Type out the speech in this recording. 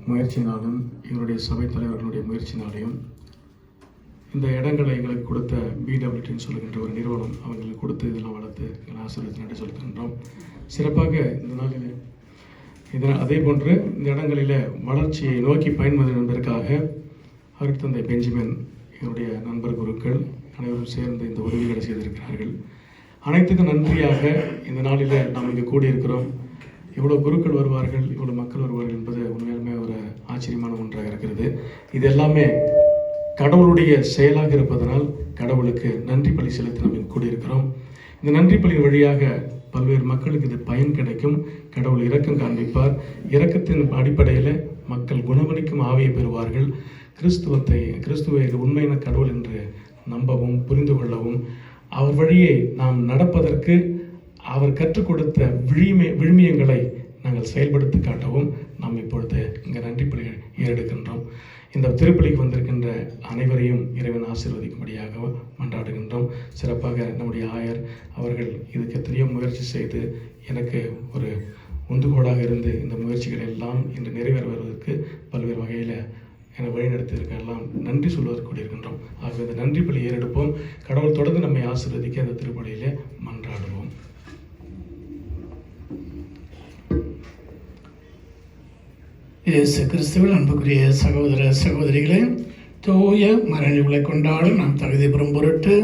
முயற்சினாலும் எங்களுடைய சபை தலைவர்களுடைய முயற்சினாலையும் இந்த இடங்களை எங்களுக்கு கொடுத்த பிடபிள்யூடின்னு சொல்லுகின்ற ஒரு நிறுவனம் அவங்களுக்கு கொடுத்து இதெல்லாம் வளர்த்து எங்களை ஆசீர்வாதத்தை நன்றி செலுத்துகின்றோம். சிறப்பாக இந்த நாளில் அதே போன்று இந்த இடங்களில் வளர்ச்சியை நோக்கி பயன்படுத்த என்பதற்காக அருட்தந்தை பெஞ்சமின் என்னுடைய நண்பர் குருக்கள் அனைவரும் சேர்ந்து இந்த உதவிகளை செய்திருக்கிறார்கள். அனைத்துக்கும் நன்றியாக இந்த நாளில் நாம் இங்கே கூடியிருக்கிறோம். இவ்வளோ குருக்கள் வருவார்கள், இவ்வளோ மக்கள் வருவார்கள் என்பது உண்மையாலுமே ஒரு ஆச்சரியமான ஒன்றாக இருக்கிறது. இது எல்லாமே கடவுளுடைய செயலாக இருப்பதனால் கடவுளுக்கு நன்றி பலி செலுத்தி நம்ம கூடியிருக்கிறோம். இந்த நன்றி பலியின் வழியாக பல்வேறு மக்களுக்கு இது பயன் கிடைக்கும். கடவுள் இரக்கம் காண்பிப்பார். இரக்கத்தின் அடிப்படையில் மக்கள் குணமளிக்கும் ஆவியை பெறுவார்கள். கிறிஸ்துவை உண்மையான கடவுள் என்று நம்பவும் புரிந்து கொள்ளவும் அவர் வழியை நாம் நடப்பதற்கு அவர் கற்றுக் கொடுத்த விழுமியங்களை நாங்கள் செயல்படுத்தி காட்டவும் நாம் இப்பொழுது இங்கே நன்றி பலி ஏறெடுக்கின்றோம். இந்த திருப்பலிக்கு வந்திருக்கின்ற அனைவரையும் இறைவன் ஆசீர்வதிக்கும்படியாக மன்றாடுகின்றோம். சிறப்பாக நம்முடைய ஆயர் அவர்கள் இதுக்கு எத்தனையோ முயற்சி செய்து எனக்கு ஒரு உந்துகோலாக இருந்து இந்த முயற்சிகள் எல்லாம் இன்று நிறைவேறுவதற்கு பல்வேறு வகையில் என்னை வழிநடத்தியிருக்கெல்லாம் நன்றி சொல்வதற்கு கூடியிருக்கின்றோம். ஆகவே இந்த நன்றி பலி ஏறெடுப்போம். கடவுள் தொடர்ந்து நம்மை ஆசீர்வதிக்க அந்த திருப்பலியிலே மன்றாடுவோம். இயேசு கிறிஸ்துவில் அன்புக்குரிய சகோதர சகோதரிகளே, தூய மறைவுகளை கொண்டாட நாம் தகுதி பெறும் பொருட்டு